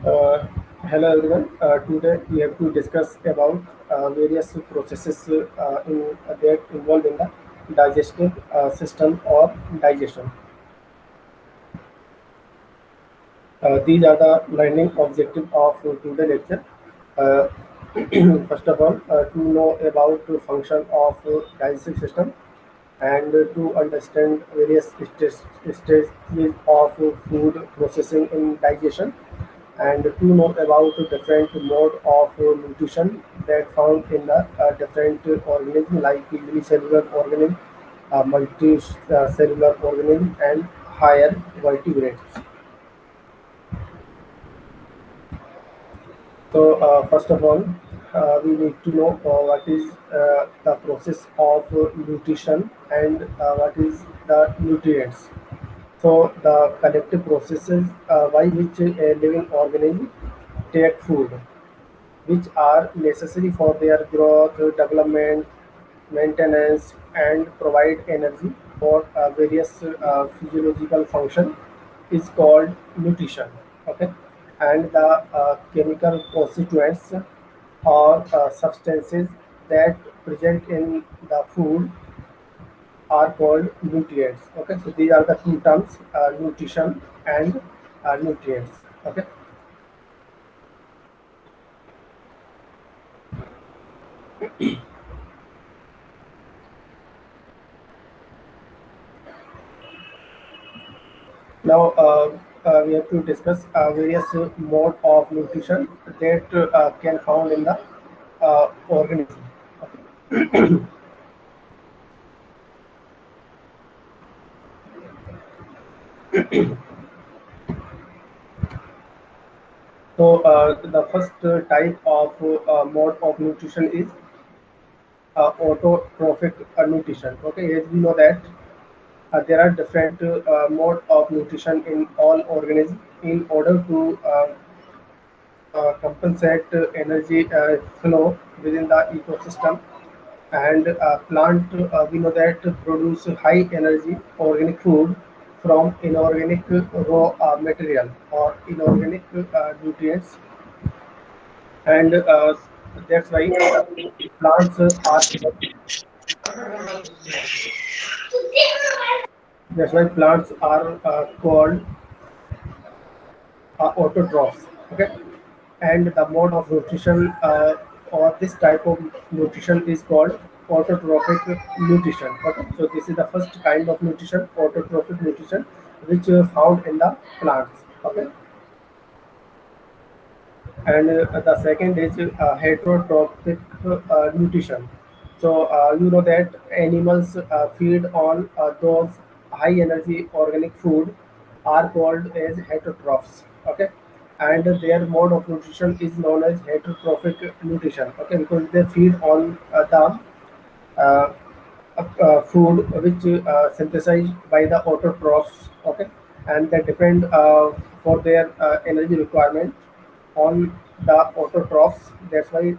Uh, Hello everyone. Today we have to discuss about various processes that involved in the digestive system or digestion. These are the learning objective of today's lecture. Uh, First of all, to know about the function of digestive system and to understand various stages of food processing in digestion and to know about the different mode of nutrition that found in the different organism like unicellular organism, multicellular organism and higher vertebrates. So first of all, we need to know what is the process of nutrition and what is the nutrients. So the collective processes by which a living organism take food, which are necessary for their growth, development, maintenance, and provide energy for various physiological function, is called nutrition. Okay, and the chemical constituents or substances that present in the food are called nutrients. Okay, so these are the two terms: nutrition and nutrients. Okay. Now we have to discuss various mode of nutrition that can found in the organism. So the first type of mode of nutrition is autotrophic nutrition. Okay, as we know that there are different mode of nutrition in all organisms in order to compensate energy flow within the ecosystem and plant we know that produce high energy organic food from inorganic raw material or inorganic nutrients and that's why plants are called autotrophs. Okay, and the mode of nutrition or this type of nutrition is called autotrophic nutrition. Okay, so this is the first kind of nutrition, autotrophic nutrition, which found in the plants. Okay, and the second is heterotrophic nutrition. So you know that animals feed on those high energy organic food are called as heterotrophs. Okay, and their mode of nutrition is known as heterotrophic nutrition. Okay, because they feed on the uh, food which synthesized by the autotrophs. Okay, and they depend for their energy requirement on the autotrophs. That's why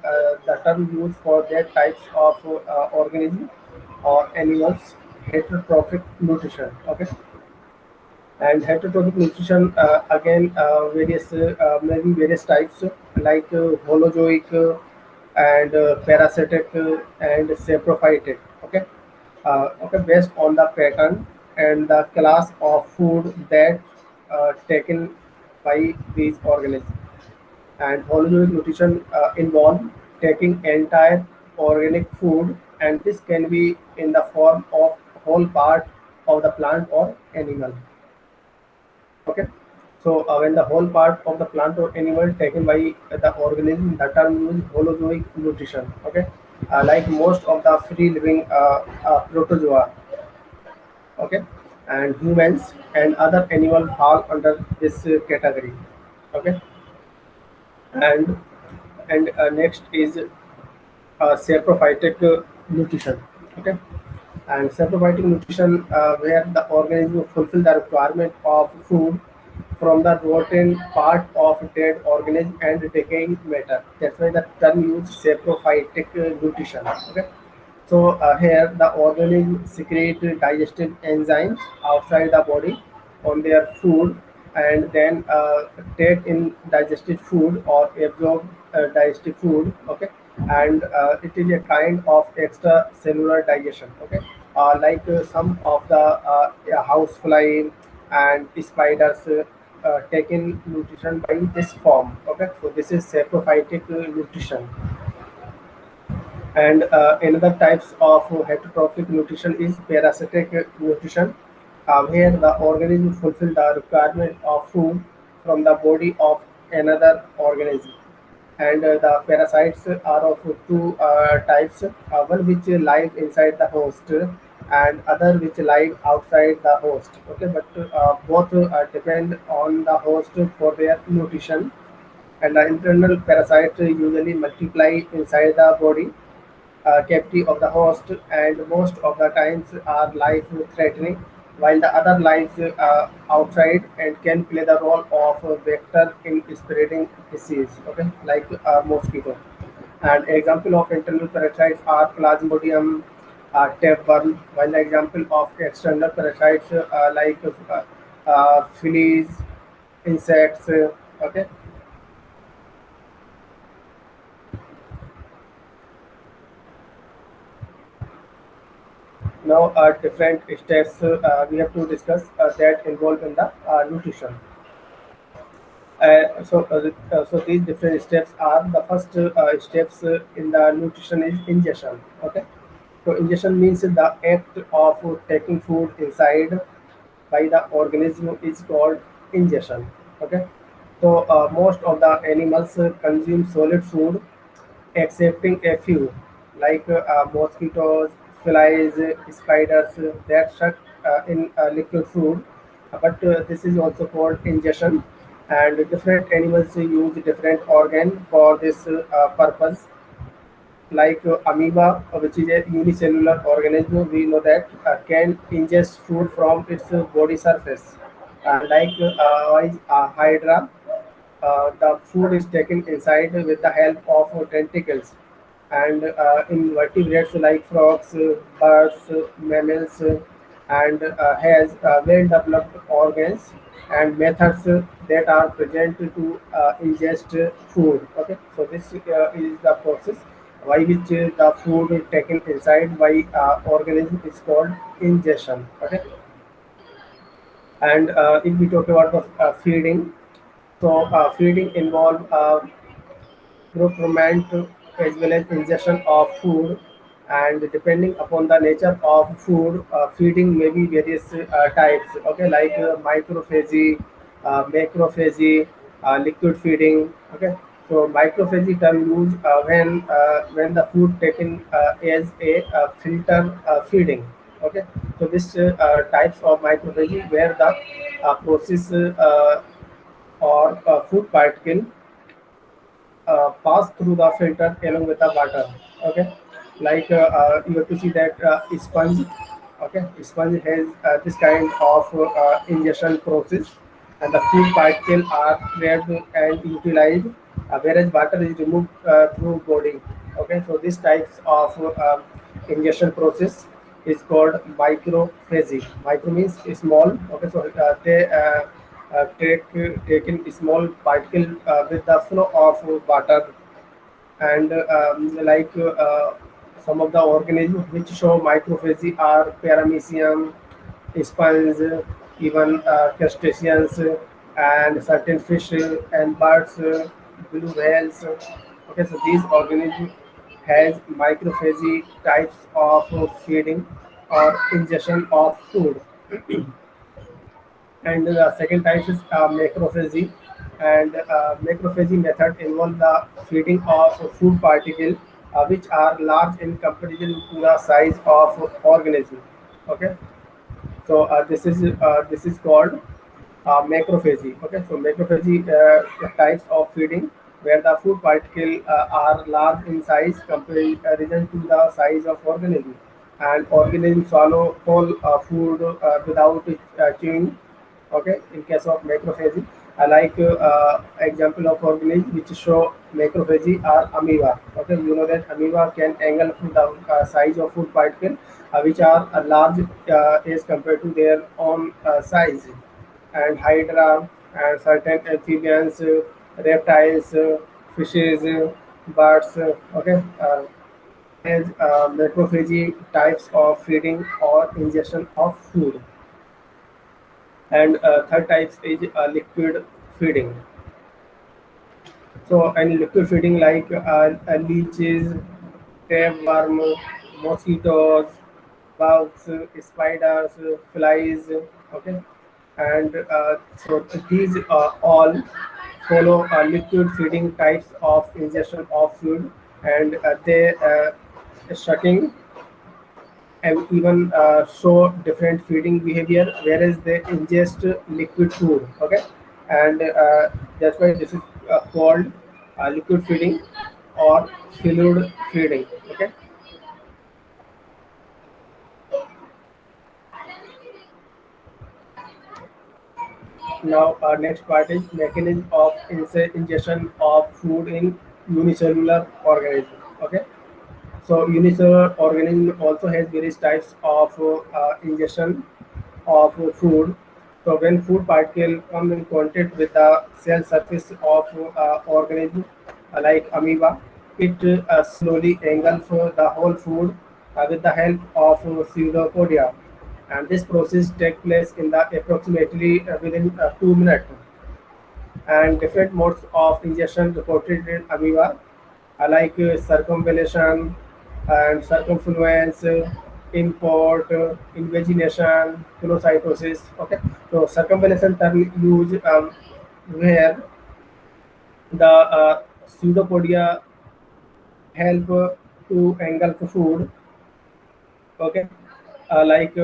the term used for their types of organism or animals, heterotrophic nutrition. Okay, and heterotrophic nutrition again various maybe various types like holozoic and parasitic and saprophytic. Okay, okay, based on the pattern and the class of food that taken by these organisms. And holozoic nutrition involve taking entire organic food, and this can be in the form of whole part of the plant or animal. Okay, so when the whole part of the plant or animal taken by the organism, the term used holozoic nutrition. Okay, like most of the free living protozoa. Okay, and humans and other animal fall under this category. Okay, and next is saprophytic nutrition. Okay, and saprophytic nutrition where the organism fulfill the requirement of food from the rotten part of dead organism and decaying matter. That's why the term used saprophytic nutrition. Okay, so here the organism secrete digestive enzymes outside the body on their food and then take in digested food or absorb digested food. Okay, and it is a kind of extracellular digestion. Okay, like some of the yeah, housefly and spiders take in nutrition by this form. Okay, so this is saprophytic nutrition. And another types of heterotrophic nutrition is parasitic nutrition, where the organism fulfill the requirement of food from the body of another organism. And the parasites are of two types, one which live inside the host and other which live outside the host. Okay, but both depend on the host for their nutrition. And the internal parasites usually multiply inside the body cavity of the host, and most of the times are life threatening, while the other lives outside and can play the role of a vector in spreading disease. Okay, like mosquito. And example of internal parasites are Plasmodium, tapeworm, while the example of external parasites like fleas, insects. Okay. Now, different steps we have to discuss that involved in the nutrition. So these different steps are the first steps in the nutrition is ingestion. Okay, so ingestion means the act of taking food inside by the organism is called ingestion. Okay, so most of the animals consume solid food excepting a few, like mosquitoes, flies, spiders that suck in liquid food. But this is also called ingestion, and different animals use different organ for this purpose. Like amoeba, which is a unicellular organism, we know that can ingest food from its body surface. Like hydra, the food is taken inside with the help of tentacles. And in vertebrates like frogs, birds, mammals, and has well-developed organs and methods that are present to ingest food. Okay, so this is the process by which the food is taken inside by organism is called ingestion. Okay, and if we talk about the feeding, so feeding involve procurement as well as ingestion of food, and depending upon the nature of food, feeding may be various types. Okay, like microphagy, macrophagy, liquid feeding. Okay, so microphagy term used when the food taken as a filter feeding. Okay, so this types of microphagy where the process or food particle pass through the filter along with the water. Okay, like you have to see that sponge. Okay, sponge has this kind of ingestion process, and the food particle are trapped and utilized, whereas water is removed through body. Okay, so these types of ingestion process is called microphagy. Micro means small. Okay, so take in small particle with the flow of water. And some of the organisms which show microphagy are paramecium, sponge, even crustaceans, and certain fish and birds, blue whales. Okay, so these organisms has microphagy types of feeding or ingestion of food. And the second type is macrophagy. And macrophagy method involve the feeding of food particles which are large in comparison to the size of organism. Okay, so this is called macrophagy. Okay, so macrophagy types of feeding where the food particles are large in size comparison to the size of organism, and organism swallow whole food without chewing. Okay, in case of macrophagy, I like example of organisms which show macrophagy are amoeba. Okay, you know that amoeba can angle to the size of food particle which are large as compared to their own size. And hydra, and certain amphibians, reptiles, fishes, birds. Okay, as macrophagy types of feeding or ingestion of food, and third types is liquid feeding. So, and liquid feeding like leeches, tapeworm, mosquitoes, bugs, spiders, flies. Okay, and so these all follow liquid feeding types of ingestion of food, and they sucking and even show different feeding behavior, whereas they ingest liquid food. Okay, and that's why this is called liquid feeding or fluid feeding. Okay, now our next part is mechanism of ingestion of food in unicellular organism. Okay, so unicellular organism also has various types of ingestion of food. So when food particle come in contact with the cell surface of organism like amoeba, it slowly engulf the whole food with the help of pseudopodia. And this process takes place in the approximately within 2 minutes, and different modes of ingestion reported in amoeba like circumvallation and circumfluence, import, invagination, pinocytosis. Okay, so circumvallation term used where the pseudopodia help to engulf food. Okay, like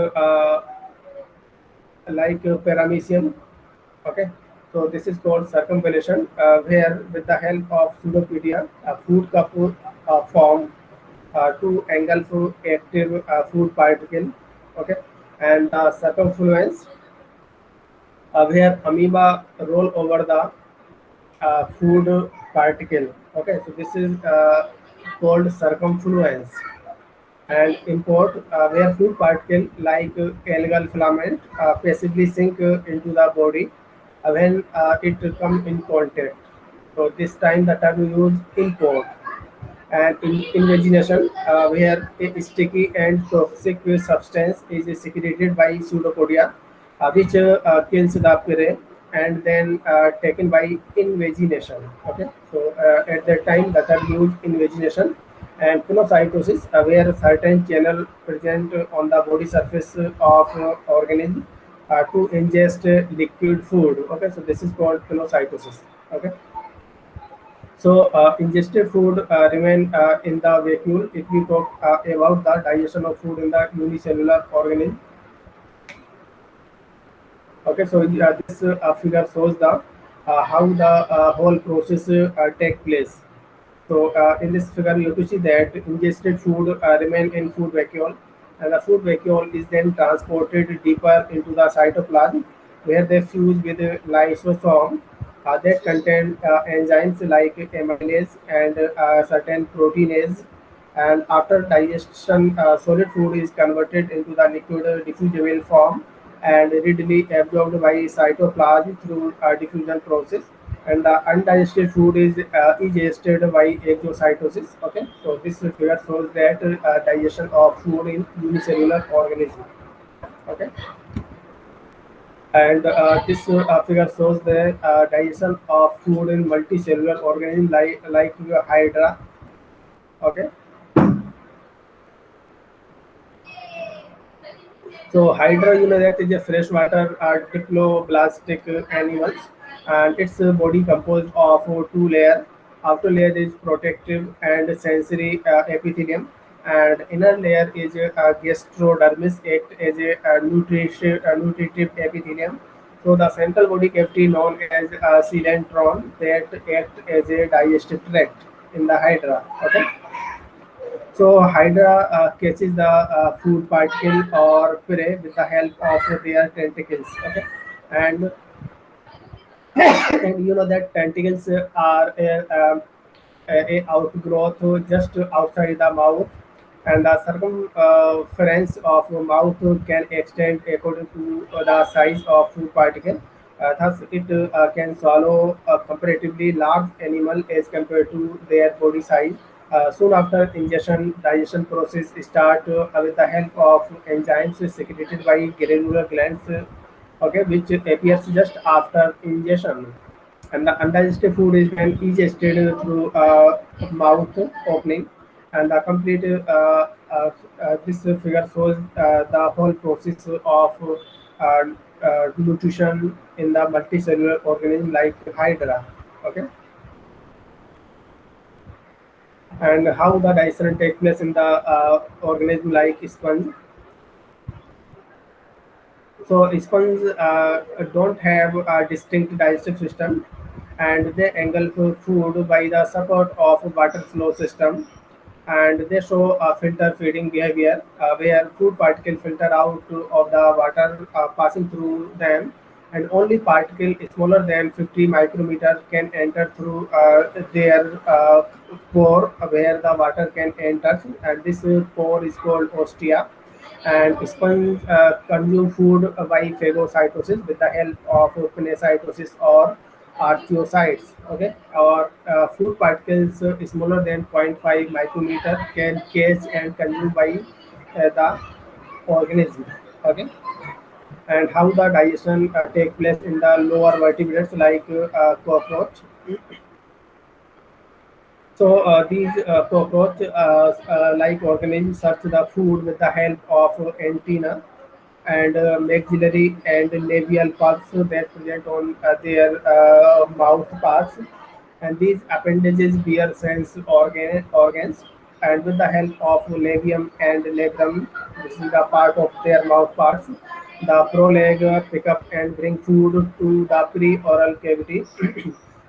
paramecium. Okay, so this is called circumvallation, where with the help of pseudopodia, a food cup form to engulf active food particle. Okay, and circumfluence, where amoeba roll over the food particle. Okay, so this is called circumfluence. And import, where food particle like algal filament passively sink into the body when it come in contact. So this time the term use import. And invagination, where a sticky and toxic substance is secreted by pseudopodia, which kills the prey and then taken by invagination. Okay, so at that time the term used invagination. And pinocytosis, where certain channel present on the body surface of organism to ingest liquid food. Okay, so this is called pinocytosis. Okay, so ingested food remain in the vacuole. If we talk about the digestion of food in the unicellular organism, okay, so this figure shows the how the whole process take place. So in this figure, you have to see that ingested food remain in food vacuole, and the food vacuole is then transported deeper into the cytoplasm, where they fuse with lysosome that contain enzymes like amylase and certain proteinase. And after digestion, solid food is converted into the liquid diffusible form and readily absorbed by cytoplasm through diffusion process. And the undigested food is digested by exocytosis. Okay, so this figure shows that digestion of food in unicellular organism. Okay, and this figure shows the digestion of food in multicellular organism like hydra. Okay, so hydra, you know that is a freshwater diploblastic animals, and its body composed of two layer. Outer layer is protective and sensory epithelium, and inner layer is gastrodermis, act as a nutritive epithelium. So the central body cavity known as coelentron that act as a digestive tract in the hydra. Okay, so Hydra catches the food particle or prey with the help of their tentacles. Okay, and and you know that tentacles are a outgrowth just outside the mouth, and the circumference of the mouth can extend according to the size of food particle. Thus, it can swallow a comparatively large animal as compared to their body size. Soon after ingestion, digestion process start with the help of enzymes secreted by granular glands, okay, which appears just after ingestion. And the undigested food is then ingested through mouth opening, and the complete this figure shows the whole process of uh, nutrition in the multicellular organism like Hydra. Okay, and how the digestion takes place in the organism like sponge. So sponges don't have a distinct digestive system, and they engulf food by the support of water flow system, and they show a filter feeding behavior where food particles filter out of the water passing through them, and only particle smaller than 50 micrometer can enter through their pore where the water can enter, and this pore is called ostia. And sponge consume food by phagocytosis with the help of phagocytosis or archaeocytes. Okay, or food particles smaller than zero point 0.5 micrometer can catch and consume by the organism. Okay, and how the digestion take place in the lower vertebrates like cockroach. So these cockroach-like organisms search the food with the help of antenna and maxillary and labial pulse that present on their mouth parts. And these appendages bear sense organs, and with the help of labium and labrum, this is the part of their mouth parts, the proleg pick up and bring food to the pre-oral cavity,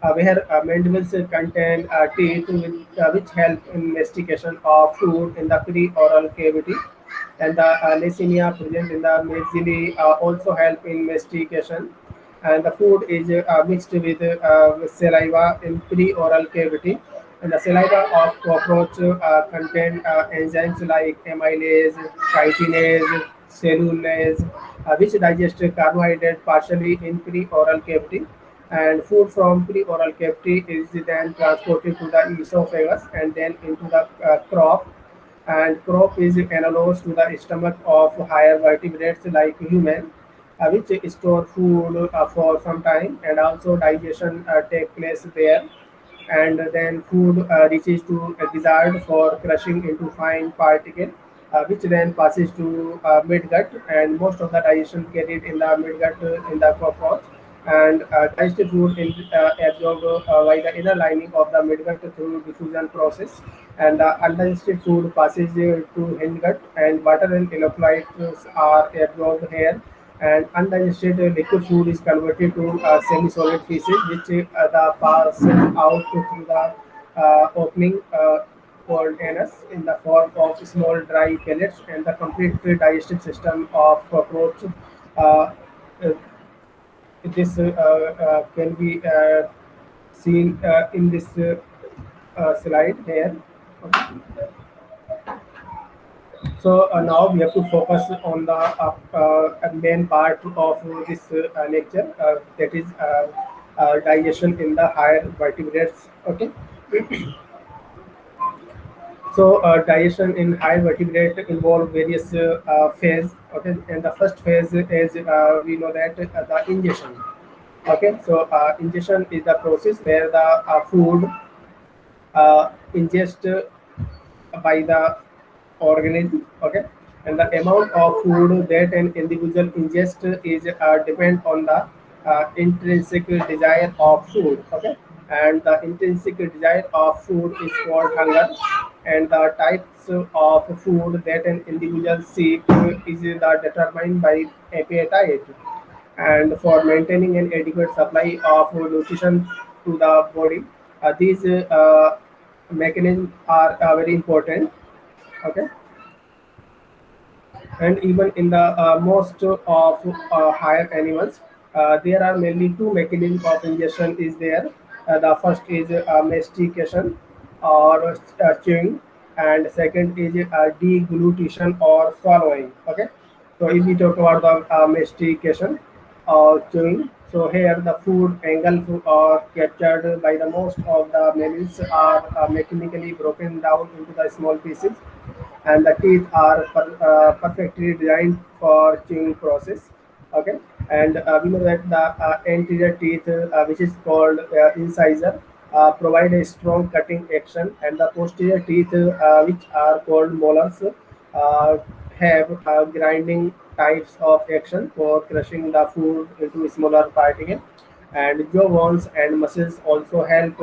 where mandibles contain teeth which help in mastication of food in the pre-oral cavity, and the leucemia present in the maxilla also help in mastication, and the food is mixed with saliva in pre-oral cavity, and the saliva of cockroach contain enzymes like amylase, chitinase, cellulase, which digest carbohydrate partially in pre-oral cavity, and food from pre-oral cavity is then transported to the esophagus and then into the crop, and crop is analogous to the stomach of higher vertebrates like human, which store food for some time, and also digestion take place there, and then food reaches to a gizzard for crushing into fine particle, which then passes to midgut, and most of the digestion carried in the midgut in the cockroach, and digested food is absorbed by the inner lining of the midgut through diffusion process, and the undigested food passes to hindgut, and water and electrolytes are absorbed here, and undigested liquid food is converted to semi-solid feces, which the pass out through the opening called anus in the form of small dry pellets, and the complete digestive system of cockroach. Uh, uh, this can be seen in this slide here. So now we have to focus on the main part of this lecture, that is digestion in the higher vertebrates. Okay, so digestion in higher vertebrate involve various phase. Okay, and the first phase is we know that the ingestion. Okay, so ingestion is the process where the food ingest by the organism. Okay, and the amount of food that an individual ingest is depend on the intrinsic desire of food. Okay, and the intrinsic desire of food is called hunger, and the types of food that an individual seek is determined by appetite, and for maintaining an adequate supply of nutrition to the body. These mechanisms are very important. Okay, and even in the most of higher animals, there are mainly two mechanisms of ingestion is there. The first is mastication or chewing, and second is deglutition or swallowing. Okay, so if we talk about the mastication or chewing, So here the food engulfed or captured by the most of the mammals are mechanically broken down into the small pieces, and the teeth are perfectly designed for chewing process. Okay, and we know that the anterior teeth, which is called incisor, provide a strong cutting action, and the posterior teeth, which are called molars, uh, have grinding types of action for crushing the food into smaller particles. And jaw bones and muscles also help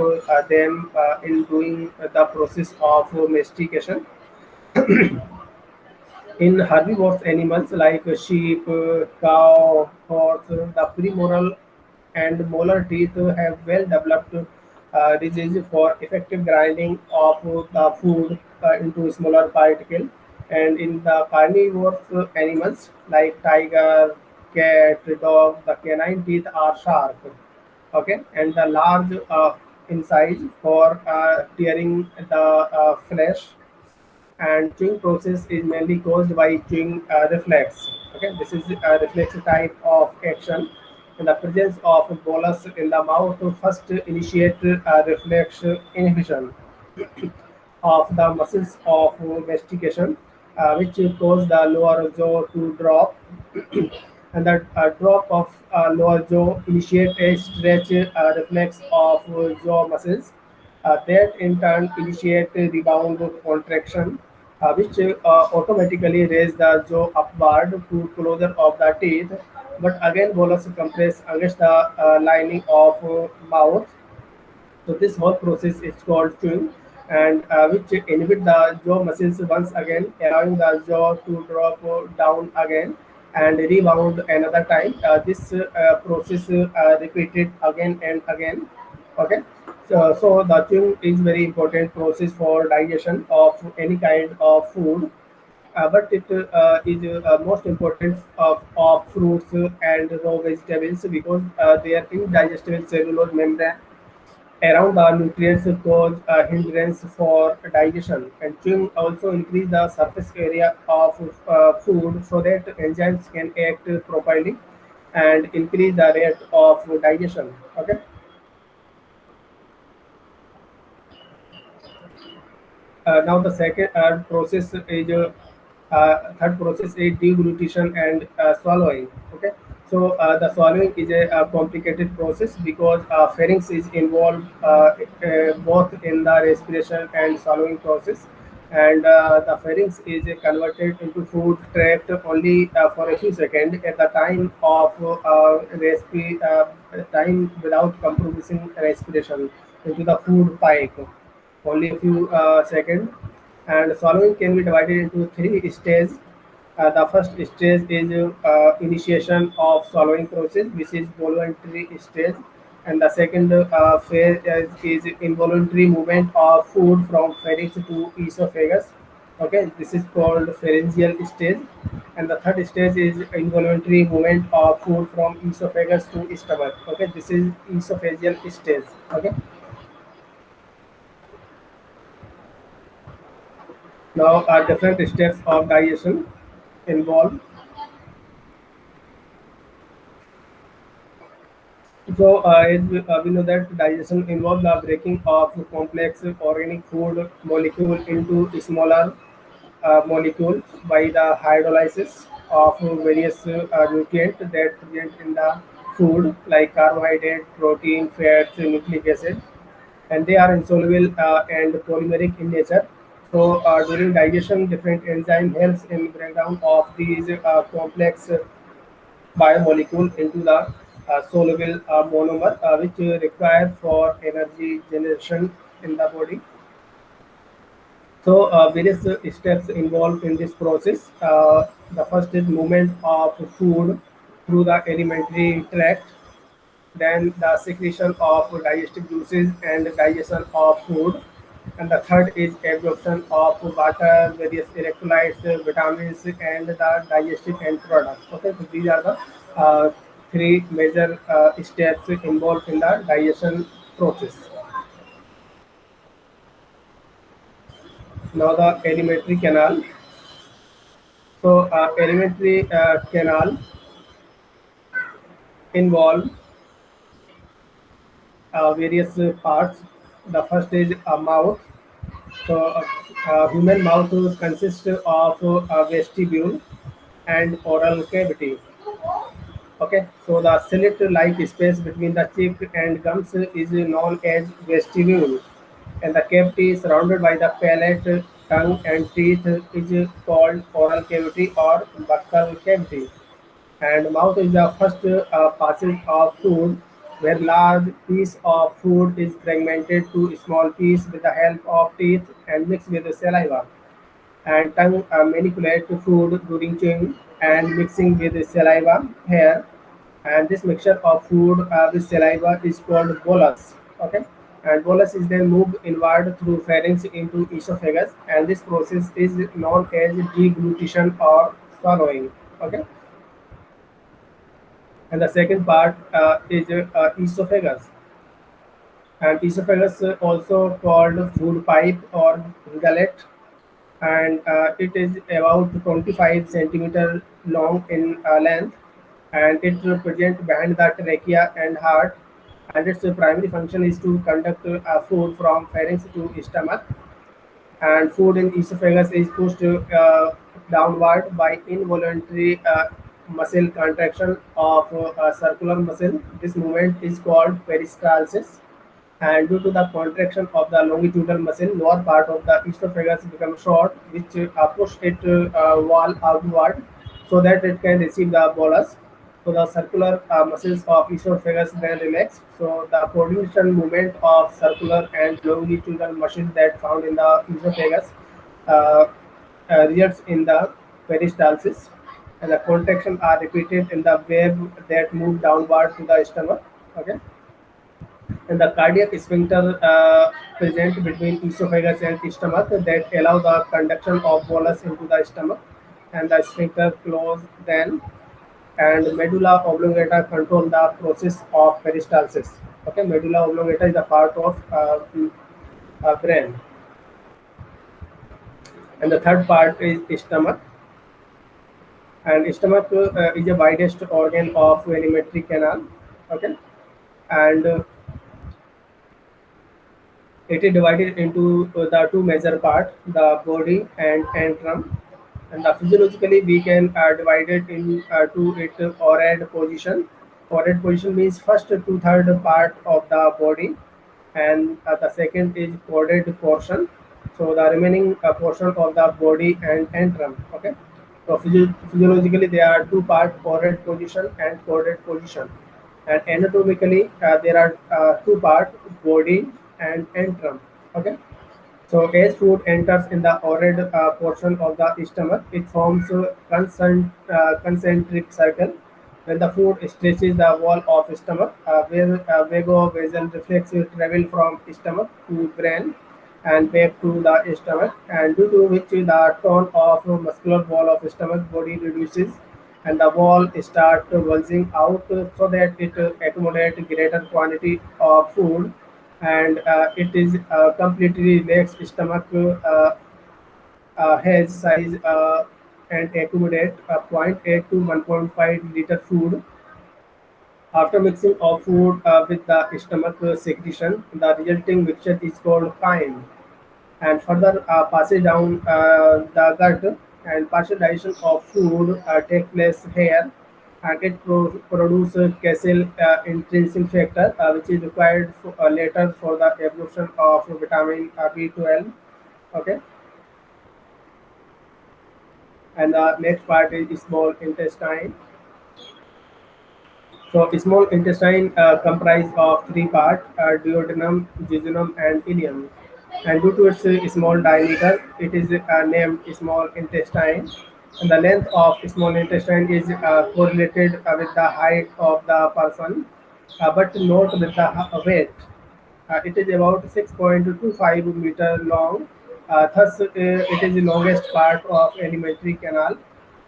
them in doing the process of mastication. In herbivorous animals like sheep, cow, horse, the premolar and molar teeth have well developed ridges for effective grinding of the food into smaller particles. And in the carnivorous animals like tiger, cat, dog, the canine teeth are sharp. Okay, and the large in size for tearing the flesh, and chewing process is mainly caused by chewing reflex. Okay, this is a reflex type of action. In the presence of bolus in the mouth, to first initiate reflex inhibition of the muscles of mastication, which cause the lower jaw to drop, and the drop of lower jaw initiate a stretch reflex of jaw muscles that in turn initiate a rebound contraction, which automatically raise the jaw upward to closure of the teeth. But again, bolus compress against the lining of mouth. So this whole process is called chewing, and which inhibit the jaw muscles once again, allowing the jaw to drop down again and rebound another time. This process repeated again and again. Okay, so the chewing is very important process for digestion of any kind of food. But it is most important of fruits and raw vegetables because their indigestible cellular membrane around the nutrients cause a hindrance for digestion, and chewing also increase the surface area of food so that enzymes can act properly and increase the rate of digestion. Okay. Now the second process is third process is deglutition and swallowing. Okay, so the swallowing is a complicated process because pharynx is involved both in the respiration and swallowing process, and the pharynx is converted into food trapped only for a few seconds at the time of time without compromising respiration into the food pipe, only a few seconds. And swallowing can be divided into three stages. The first stage is initiation of swallowing process, which is voluntary stage, and the second phase is involuntary movement of food from pharynx to esophagus. Okay, this is called pharyngeal stage, and the third stage is involuntary movement of food from esophagus to stomach. Okay, this is esophageal stage. Okay. Now, different steps of digestion involved. So, we know that digestion involves the breaking of complex organic food molecule into smaller molecules by the hydrolysis of various nutrients that present in the food, like carbohydrate, protein, fats, nucleic acid, and they are insoluble and polymeric in nature. So, during digestion, different enzyme helps in breakdown of these complex biomolecule into the soluble monomer, which required for energy generation in the body. So various steps involved in this process. The first is movement of food through the alimentary tract, then the secretion of digestive juices and digestion of food, and the third is absorption of water, various electrolytes, vitamins, and the digestive end products. Okay, so these are the three major steps involved in the digestion process. Now the alimentary canal. So alimentary canal involved. various parts. The first is a mouth. So, human mouth consists of a vestibule and oral cavity. Okay, so the slit-like space between the cheek and gums is known as vestibule, and the cavity surrounded by the palate, tongue, and teeth is called oral cavity or buccal cavity. And mouth is the first passage of food, where large piece of food is fragmented to small piece with the help of teeth and mixed with the saliva. And tongue manipulate food during chewing and mixing with the saliva hair. And this mixture of food with saliva is called bolus. Okay, and bolus is then moved inward through pharynx into esophagus, and this process is known as deglutition or swallowing. Okay, and the second part is esophagus. And esophagus, also called food pipe or gullet, and it is about 25 centimeter long in length, and it presents behind the trachea and heart, and its primary function is to conduct food from pharynx to stomach, and food in esophagus is pushed downward by involuntary muscle contraction of circular muscle. This movement is called peristalsis, and due to the contraction of the longitudinal muscle, lower part of the esophagus becomes short, which push it wall outward so that it can receive the bolus. So the circular muscles of esophagus then relax. So the coordination movement of circular and longitudinal muscles that found in the esophagus uh, results in the peristalsis, and the contraction are repeated in the wave that move downward to the stomach. Okay, and the cardiac sphincter present between esophagus and stomach that allow the conduction of bolus into the stomach, and the sphincter close then, and medulla oblongata control the process of peristalsis. Okay, medulla oblongata is a part of brain, and the third part is stomach. And stomach is the widest organ of alimentary canal. Okay, and it is divided into the two major parts, the body and antrum. And physiologically, we can divide it into its orad position. Orad position means first two-third part of the body, and the second is chordate portion. So the remaining portion of the body and antrum. Okay. So physiologically, there are two parts: chordate position and chordate position. And anatomically, there are two parts: body and antrum. Okay. So as food enters in the oral portion of the stomach, it forms a concentric circle. When the food stretches the wall of stomach, where vagovasal reflex will travel from stomach to brain and back to the stomach, and due to which the tone of muscular wall of stomach body reduces, and the wall start bulging out so that it accommodates greater quantity of food, and it is completely relaxed stomach has size and accommodate 0.8 to 1.5 liter food. After mixing of food with the stomach secretion, the resulting mixture is called chyme, and further passage down the gut, and partial digestion of food take place here, and it produces Kessel intrinsic factor, which is required later for the absorption of vitamin B12. Okay, and the next part is small intestine. So small intestine comprise of three parts: duodenum, jejunum, and ileum. And due to its small diameter, it is named small intestine. And the length of small intestine is correlated with the height of the person, but not with the weight. It is about 6.25 meter long. Thus, it is the longest part of alimentary canal,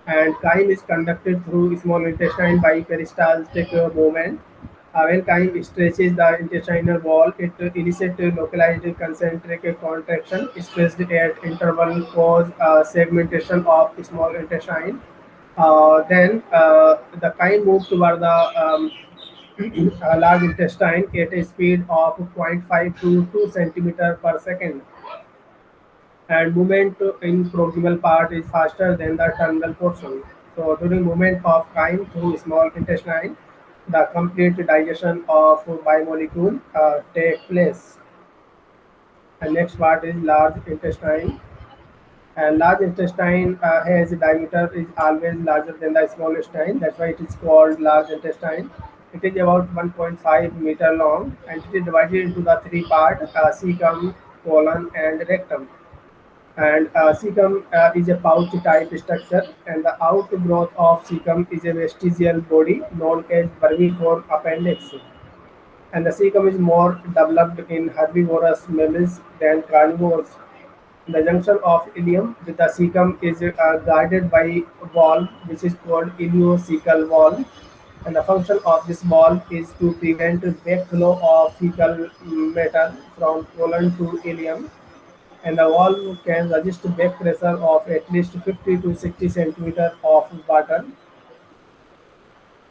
and chyme is conducted through small intestine by peristaltic movement. When chyme stretches the intestinal wall, it elicits localized concentric contraction, spaced at interval, cause segmentation of small intestine. Then the chyme moves toward the A large intestine at a speed of zero point 0.5 to 2 centimeter per second, and movement in proximal part is faster than the terminal portion. So during movement of chyme through small intestine, the complete digestion of biomolecule take place. And next part is large intestine. And large intestine has a diameter is always larger than the small intestine. That's why it is called large intestine. It is about 1.5 meter long, and it is divided into the three parts: cecum, colon, and rectum. And cecum is a pouch type structure, and the outgrowth of cecum is a vestigial body known as vermiform appendix. And the cecum is more developed in herbivorous mammals than carnivores. The junction of ileum with the cecum is guarded by a valve which is called ileocecal valve, and the function of this valve is to prevent backflow of fecal matter from colon to ileum, and the valve can resist back pressure of at least 50 to 60 centimeter of water.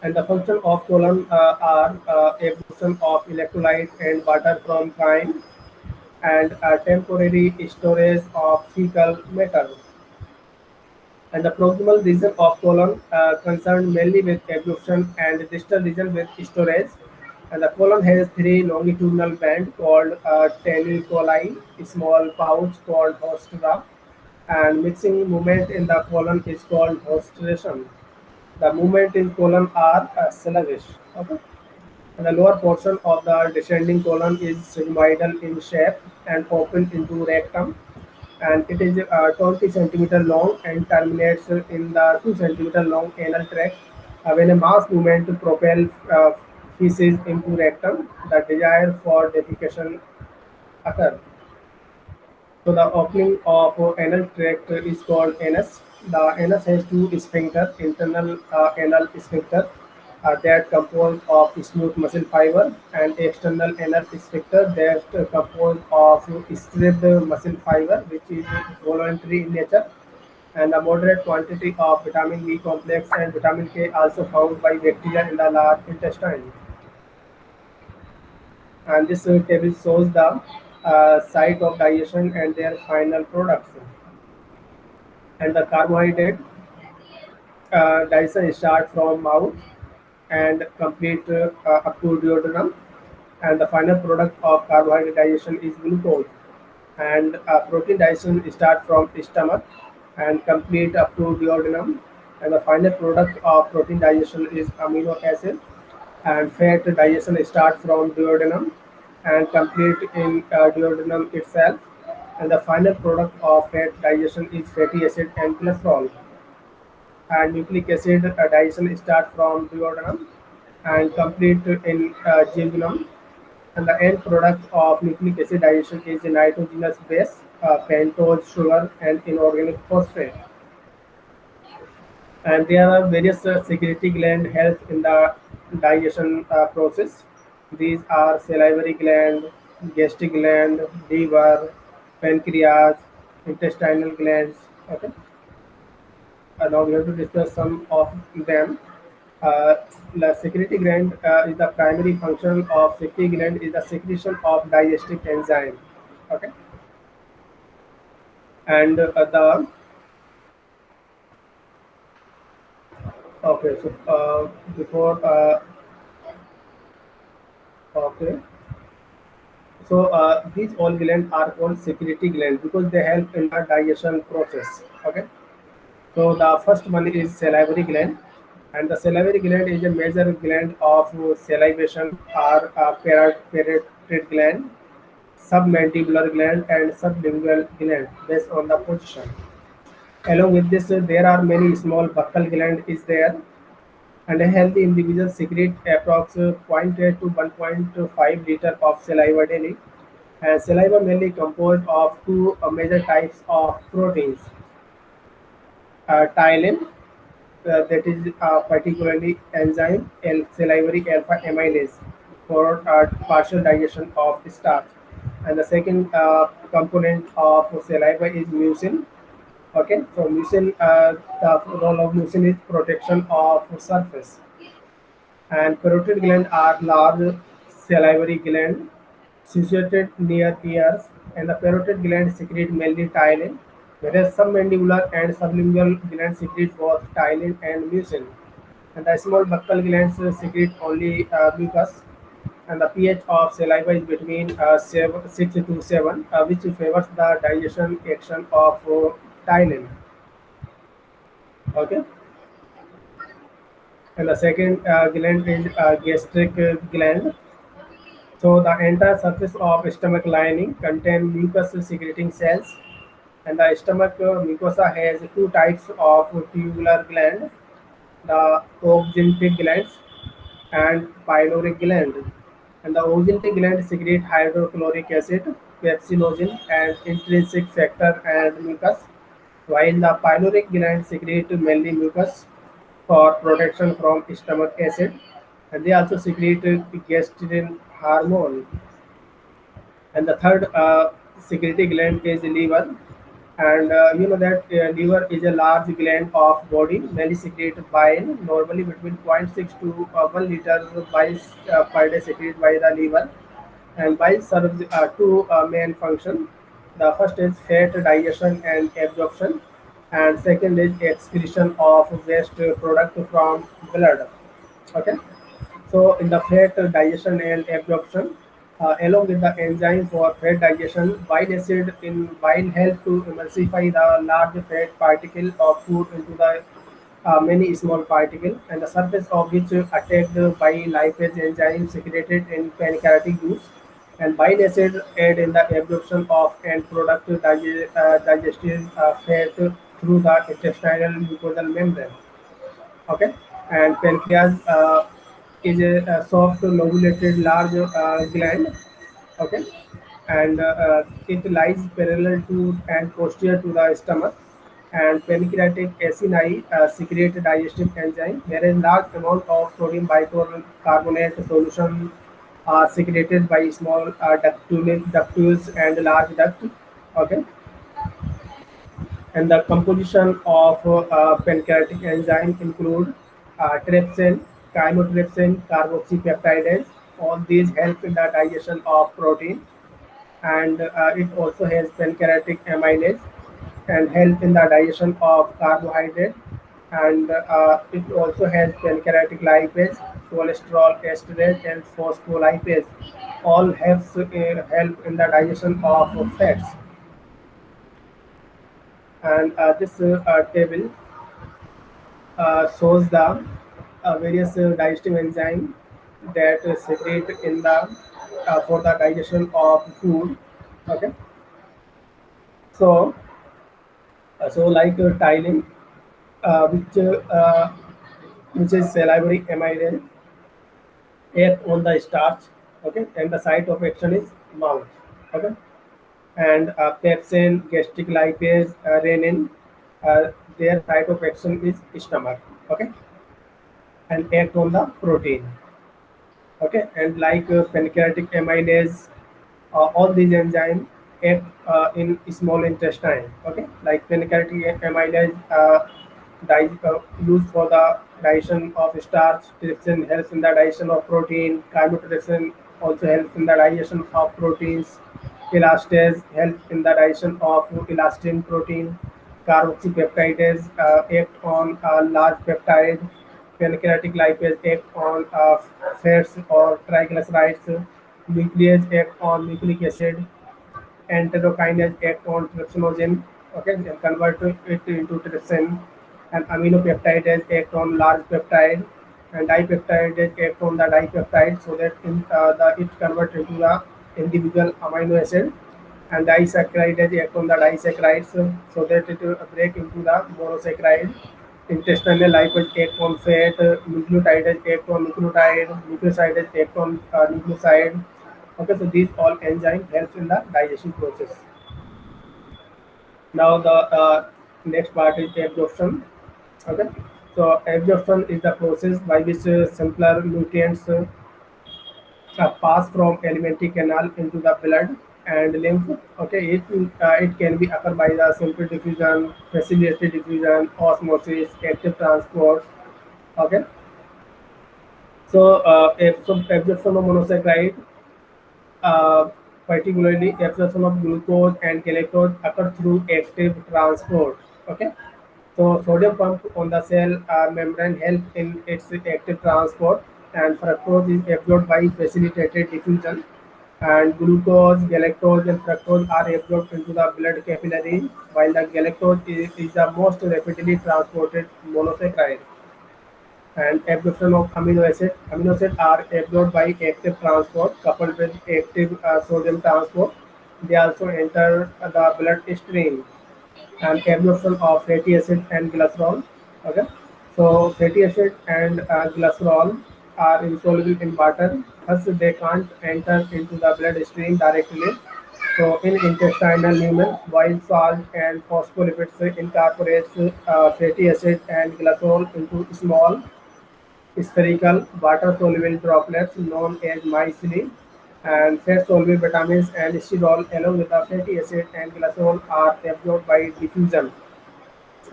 And the function of colon are absorption of electrolyte and water from chyme, and temporary storage of fecal matter. And the proximal region of colon concerned mainly with absorption, and distal region with storage. And the colon has three longitudinal bands called tenicolli, a small pouch called haustura, and mixing movement in the colon is called haustration. The movement in colon are sluggish. Okay? And the lower portion of the descending colon is sigmoidal in shape and open into rectum, and it is 20 centimeter long and terminates in the 2 centimeter long anal tract. When a mass movement propels feces into rectum, the desire for defecation occurs. So the opening of anal tract is called anus. The anus has two sphincter, internal anal sphincter that composed of smooth muscle fiber, and external anal sphincter that composed of stripped muscle fiber, which is voluntary in nature, and a moderate quantity of vitamin B complex and vitamin K also found by bacteria in the large intestine. And this table shows the site of digestion and their final products. And the carbohydrate digestion start from mouth and complete up to duodenum, and the final product of carbohydrate digestion is glucose. And protein digestion start from stomach and complete up to duodenum, and the final product of protein digestion is amino acid. And fat digestion start from duodenum and complete in duodenum itself, and the final product of fat digestion is fatty acid and cholesterol. And nucleic acid digestion start from duodenum and complete in jejunum, and the end product of nucleic acid digestion is a nitrogenous base, pentose sugar, and inorganic phosphate. And there are various secretory gland help in the digestion process. These are salivary gland, gastric gland, liver, pancreas, intestinal glands. Okay. Now we have to discuss some of them. Uh, the secretory gland is the primary function of secretory gland is the secretion of digestive enzyme. Okay, and the okay. So before okay, so these all glands are called secretory glands because they help in the digestion process. Okay, so the first one is salivary gland, and the salivary gland is a major gland of salivation or parotid gland, submandibular gland, and sublingual gland based on the position. Along with this, there are many small buccal gland is there, and a healthy individual secrete approx 0.8 to 1.5 liter of saliva daily. And saliva mainly composed of two major types of proteins, tylen, that is particularly enzyme salivary alpha amylase for partial digestion of starch. And the second component of saliva is mucin. Okay, so mucin, the role of mucin is protection of surface. And parotid gland are large salivary gland situated near ears, and the parotid gland secrete mainly ptyalin, whereas submandibular and sublingual glands secrete both ptyalin and mucin. And the small buccal glands secrete only mucus, and the pH of saliva is between 6 to 7, which favors the digestion action of ptyalin. Okay, and the second gland is gastric gland. So the entire surface of stomach lining contain mucus secreting cells, and the stomach mucosa has two types of tubular gland: the oxyntic glands and pyloric gland. And the oxyntic gland secrete hydrochloric acid, pepsinogen, and intrinsic factor and mucus, while the pyloric gland secrete mainly mucus for protection from stomach acid, and they also secrete gastrin hormone. And the third secretory gland is the liver, and you know that liver is a large gland of body, mainly secrete bile, normally between zero point 0.6 to 1 liter bile per day secreted by the liver. And bile serves two main functions. The first is fat digestion and absorption, and second is excretion of waste product from blood. Okay, so in the fat digestion and absorption, along with the enzyme for fat digestion, bile acid in bile help to emulsify the large fat particle of food into the many small particles, and the surface of which attacked by lipase enzyme secreted in pancreatic juice. And bile acid aid in the absorption of end product digestive fat through the intestinal mucosal membrane. Okay, and pancreas is a soft lobulated large gland. Okay, and it lies parallel to and posterior to the stomach. And pancreatic acini secrete digestive enzyme, whereas large amount of sodium bicarbonate solution are secreted by small ductules and large duct. Okay, and the composition of pancreatic enzyme include trypsin, chymotrypsin, carboxypeptidase. All these help in the digestion of protein, and it also has pancreatic amylase and help in the digestion of carbohydrate. And it also has pancreatic lipase, cholesterol esterase, and phospholipase. All help in the digestion of fats. And this table shows the various digestive enzyme that secrete in the for the digestion of food. Okay, so like ptyalin, uh, which uh, uh, which is salivary amylase, act on the starch. Okay, and the site of action is mouth. Okay, and pepsin, gastric lipase, renin, uh, their site of action is stomach. Okay, and act on the protein. Okay, and like pancreatic amylase, all these enzymes act in small intestine. Okay, like pancreatic amylase used for the digestion of starch. Trypsin helps in the digestion of protein. Chymotrypsin also helps in the digestion of proteins. Elastase helps in the digestion of elastin protein. Carboxypeptidase act on large peptide. Pancreatic lipase act on fats or triglycerides. Nuclease act on nucleic acid. Enterokinase act on trypsinogen, okay, and convert it into trypsin. And aminopeptides act on large peptide, and dipeptides act on the dipeptide, so that it convert into the individual amino acid. And disaccharides act on the disaccharides, so that it break into the monosaccharide. Intestinal lipids act on fat, nucleotides act on nucleotide, nucleosides act on nucleoside. Okay, so these all enzymes helps in the digestion process. Now the next part is absorption. Okay, so absorption is the process by which simpler nutrients pass from alimentary canal into the blood and lymph. Okay, it can be occur by the simple diffusion, facilitated diffusion, osmosis, active transport. Okay, So, absorption of monosaccharide, uh, particularly absorption of glucose and galactose, occur through active transport. Okay. So sodium pump on the cell membrane help in its active transport, and fructose is absorbed by facilitated diffusion, and glucose, galactose, and fructose are absorbed into the blood capillary, while the galactose is the most rapidly transported monosaccharide. And absorption of amino acid. Amino acids are absorbed by active transport coupled with active sodium transport. They also enter the bloodstream, and absorption of fatty acid and glycerol. Okay, so fatty acid and glycerol are insoluble in water, thus they can't enter into the bloodstream directly. So in intestinal lumen, while salt and phospholipids incorporates fatty acid and glycerol into small spherical water-soluble droplets known as myceli, and fat-soluble vitamins and sterol along with the fatty acid and glycerol are absorbed by diffusion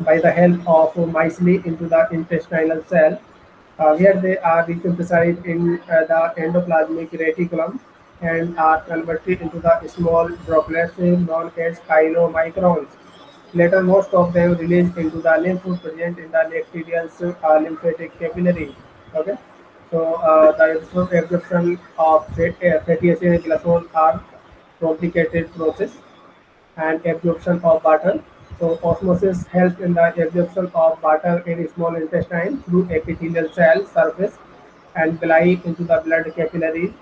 by the help of myceli into the intestinal cell, where they are resynthesized in the endoplasmic reticulum and are converted into the small droplets known as chylomicrons. Later, most of them released into the lymph present in the bacterial lymphatic capillary. Okay, so the absorption of fatty acid and glycerol are complicated process, and absorption of water. So osmosis helps in the absorption of water in small intestine through epithelial cell surface and villi into the blood capillaries.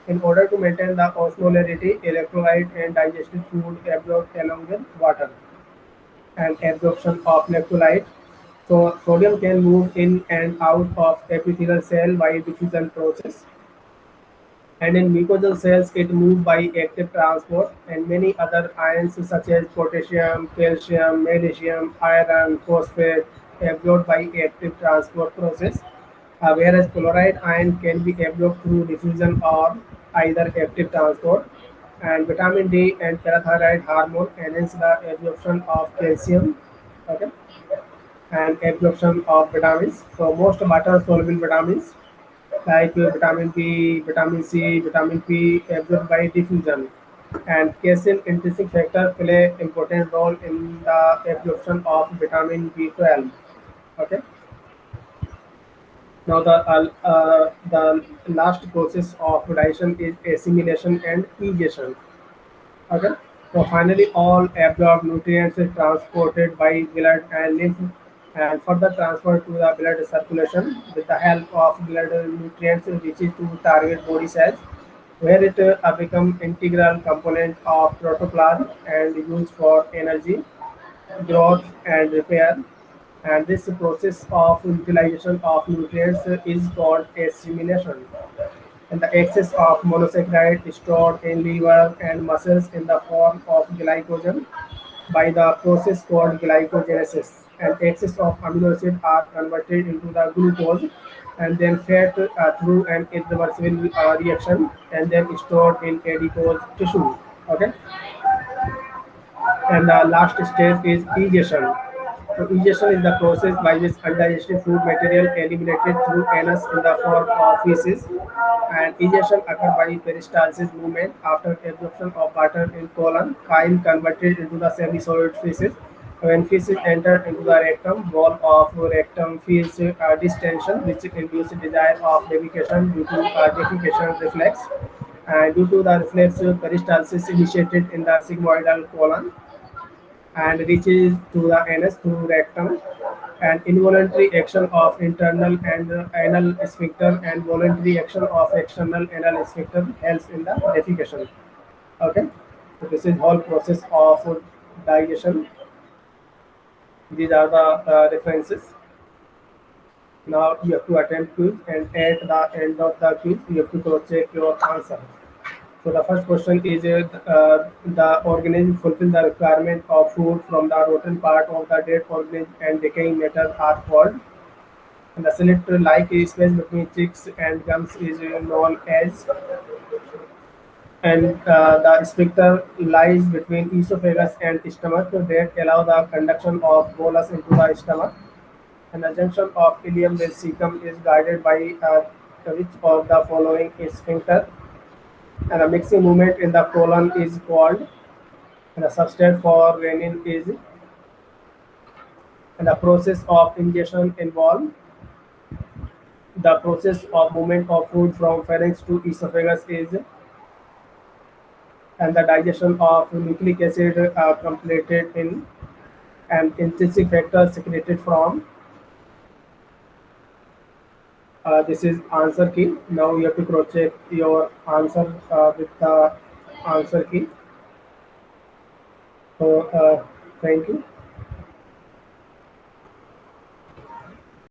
In order to maintain the osmolarity, electrolyte and digested food absorbed along with water, and absorption of electrolyte. So sodium can move in and out of epithelial cell by diffusion process, and in mucosal cells it moves by active transport, and many other ions such as potassium, calcium, magnesium, iron, phosphate absorbed by active transport process, whereas chloride ion can be absorbed through diffusion or either active transport, and vitamin D and parathyroid hormone enhance the absorption of calcium. Okay, and absorption of vitamins. So most water soluble vitamins like vitamin B, vitamin C, vitamin P absorbed by diffusion. And casein intrinsic factor play important role in the absorption of vitamin B12. Okay. Now the last process of digestion is assimilation and digestion. Okay. So finally, all absorbed nutrients is transported by blood and lymph and further transferred to the blood circulation with the help of blood nutrients reaches to target body cells where it become integral component of protoplasm and used for energy, growth and repair. And this process of utilization of nutrients is called assimilation, and the excess of monosaccharide is stored in liver and muscles in the form of glycogen by the process called glycogenesis, and excess of amino acids are converted into the glucose and then fat through an irreversible reaction and then stored in adipose tissue. Okay, and the last stage is digestion. So digestion is the process by which undigested food material eliminated through anus in the form of feces. And digestion occurs by peristalsis movement after absorption of water in colon, chyme converted into the semi-solid feces. When feces enter into the rectum, wall of rectum feels distension, which induces desire of defecation due to defecation reflex. And due to the reflex, peristalsis initiated in the sigmoidal colon and reaches to the anus through rectum, and involuntary action of internal and anal sphincter and voluntary action of external anal sphincter helps in the defecation. Okay, so this is whole process of digestion. These are the references. Now you have to attempt quiz, and at the end of the quiz you have to cross check your answer. So the first question is the organism fulfill the requirement of food from the rotten part of the dead organism and decaying matter are called. And the select like space between cheeks and gums is known as, and the sphincter lies between esophagus and stomach that allow the conduction of bolus into the stomach. And the junction of ileum with cecum is guided by which of the following is sphincter, and the mixing movement in the colon is called, and the substrate for renin is, and the process of ingestion involved, the process of movement of food from pharynx to esophagus is, and the digestion of nucleic acid completed in an intrinsic factor secreted from. This is answer key. Now you have to cross check your answer with the answer key. So thank you.